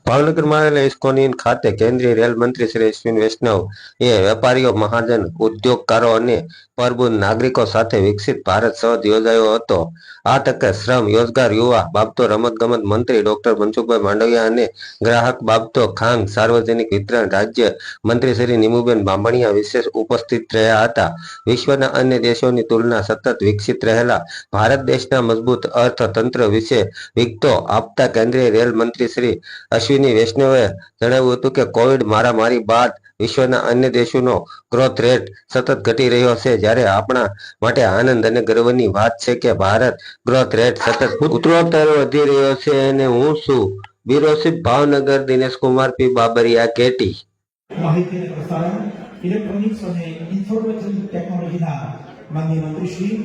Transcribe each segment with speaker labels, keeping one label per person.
Speaker 1: ભાવનગર માં આવેલા ઇસ્કોન ખાતે કેન્દ્રીય રેલ મંત્રી શ્રી અશ્વિન વૈષ્ણવ એ વેપારીઓ, મહાજન, ઉદ્યોગકારો અને પ્રબુદ્ધ નાગરિકો સાથે વિકસિત ભારત સંવાદ યોજાયો હતો। આ તકે શ્રમ, રોજગાર, યુવા બાબતો, રમતગમત મંત્રી ડોક્ટર મનસુખભાઈ માંડવિયા અને ગ્રાહક બાબતો, ખાંગ, સાર્વજનિક વિતરણ રાજ્ય મંત્રી શ્રી નીમુબેન બાંભણિયા વિશેષ ઉપસ્થિત રહ્યા હતા। વિશ્વના અન્ય દેશોની તુલના સતત વિકસિત રહેલા ભારત દેશના મજબૂત અર્થતંત્ર વિશે વિગતો આપતા કેન્દ્રીય રેલ મંત્રી શ્રી અશ્વિની વૈષ્ણવે જણાવ્યું હતું કે કોવિડ મહામારી બાદ વિશ્વના અન્ય દેશોનો ગ્રોથ રેટ સતત ઘટી રહ્યો છે, જ્યારે આપણા માટે આનંદ અને ગર્વની વાત છે કે ભારત ગ્રોથ રેટ સતત ઉત્તરોત્તર વધી રહ્યો છે। અને હું છું બ્યુરો ચીફ ભાવનગર દિનેશ કુમાર પી બાબરિયા કેટી।
Speaker 2: માહિતી અને પ્રસારણ, ઇલેક્ટ્રોનિક્સ અને ઇન્ફોર્મેશન ટેકનોલોજીના માનનીય મંત્રીશ્રી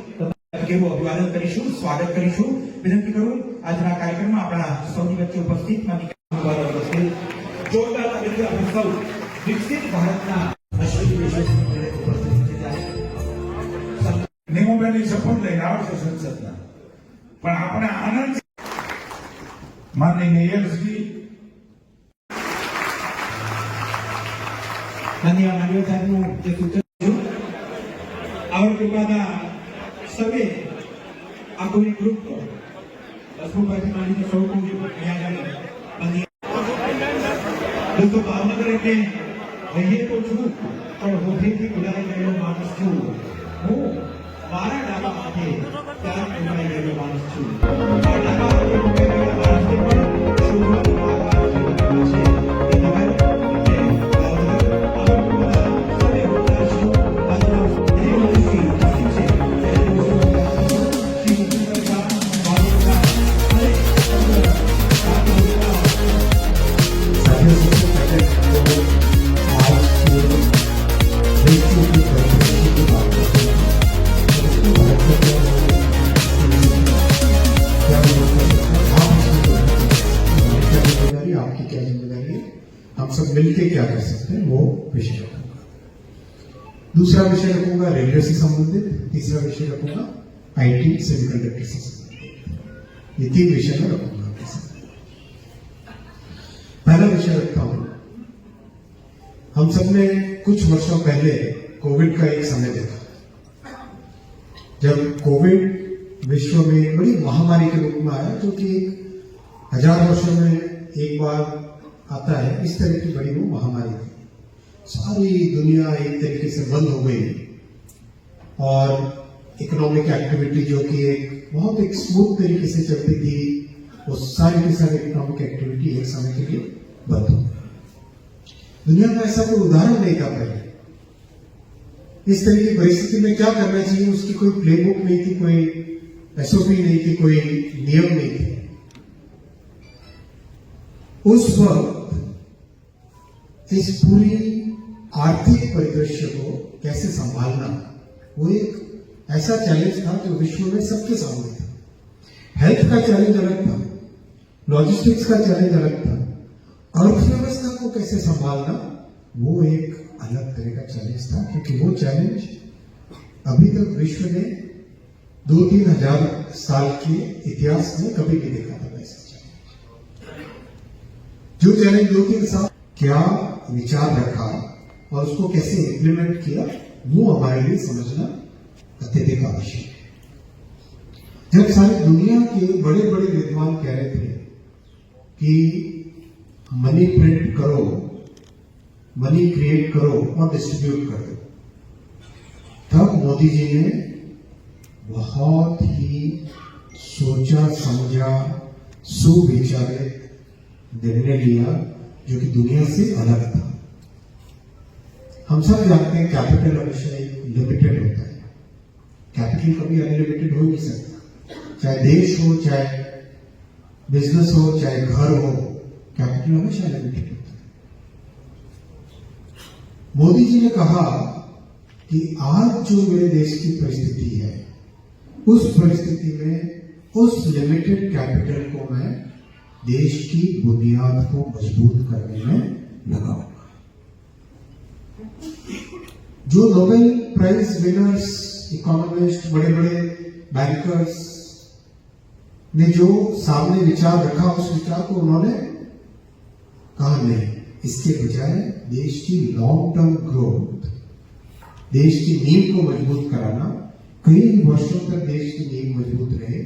Speaker 2: કેવું અભિવાદન કરીશું, સ્વાગત કરીશું। વિનંતી કરું આજના કાર્યક્રમમાં આપણા સૌની વચ્ચે ઉપસ્થિત માનનીય જોરદાર તાલીથી આપણે સૌ વિકસિત ભારતના અશ્વિની વૈષ્ણવ ઉપસ્થિત છે।
Speaker 3: નીમુબેનની શપથ લઈને આવશે સંસદના, પણ આપણે આનંદ માનનીય મેયરશ્રી
Speaker 2: માનનીય માંડવિયા સાહેબનું જે સૂચન છે આવડતું બાદ સવે આખું ગ્રુપ હસમુખભાઈથી માંડીને સૌ અહીંયા દોસ્તો ભાવનગર એટલે રહીએ તો છું પણ હોઠેથી ગુલાઈ ગયેલો માણસ છું। હું મારા ડાબા હાથે ત્યાં ગુલાઈ ગયેલો માણસ છું। આ ડાબા હાથે ગુલાઈ ગયેલા માણસને પણ શોધવાનું
Speaker 4: आपकी क्या जिम्मेदारी है, हम सब मिलकर क्या कर सकते हैं, वो विषय रखूंगा। दूसरा विषय रखूंगा रेलवे से संबंधित, तीसरा विषय रखूंगा आईटी सेमीकंडक्टर से संबंधित। ये 3 विषय में रखूंगा आपके साथ। पहला विषय रखता हूं, हम सबने कुछ वर्षों पहले कोविड का एक समय देखा, जब कोविड विश्व में बड़ी महामारी के रूप में आया, जो कि 1000 वर्षों में एक बार आता है। इस तरह की बड़ी वो महामारी थी। सारी दुनिया एक तरीके से बंद हो गई और इकोनॉमिक एक्टिविटी जो कि बहुत एक स्मूथ तरीके से चलती थी, वो सारी की सारी इकोनॉमिक एक्टिविटी एक समय के लिए बंद हो गई। दुनिया में ऐसा कोई उदाहरण नहीं था पहले। इस तरह की परिस्थिति में क्या करना चाहिए, उसकी कोई प्लेबुक नहीं थी, कोई एसओपी नहीं थी, कोई नियम नहीं थे। उस वक्त इस पूरी आर्थिक परिदृश्य को कैसे संभालना, वो एक ऐसा चैलेंज था जो विश्व में सबके सामने था। हेल्थ का चैलेंज अलग था, लॉजिस्टिक्स का चैलेंज अलग था, अर्थव्यवस्था को कैसे संभालना वो एक अलग तरह का चैलेंज था, क्योंकि वो चैलेंज अभी तक विश्व ने 2-3 हजार साल के इतिहास में कभी नहीं देखा था। जो चैलेंज 2-3 साल क्या विचार रखा और उसको कैसे इंप्लीमेंट किया, वो हमारे लिए समझना अत्यधिक आवश्यक है। जब सारी दुनिया के बड़े बड़े विद्वान कह रहे थे कि मनी प्रिंट करो, मनी क्रिएट करो और डिस्ट्रीब्यूट कर दो, तब मोदी जी ने बहुत ही सोचा समझा सुविचारित निर्णय लिया, जो कि दुनिया से अलग था। हम सब जानते हैं कैपिटल हमेशा एक लिमिटेड होता है, कैपिटल कभी अनलिमिटेड हो नहीं सकता। चाहे देश हो, चाहे बिजनेस हो, चाहे घर हो, कैपिटल हमेशा लिमिटेड होता है। मोदी जी ने कहा कि आज जो मेरे देश की परिस्थिति है, उस परिस्थिति में उस लिमिटेड कैपिटल को मैं देश की बुनियाद को मजबूत करने में लगाऊंगा। जो नोबेल प्राइज विनर्स, इकोनॉमिस्ट, बड़े बड़े बैंकर्स ने जो सामने विचार रखा, उस विचार को उन्होंने कहा नहीं, इसके बजाय देश की लॉन्ग टर्म ग्रोथ, देश की नींव को मजबूत कराना, कई वर्षों तक देश की नींव मजबूत रहे,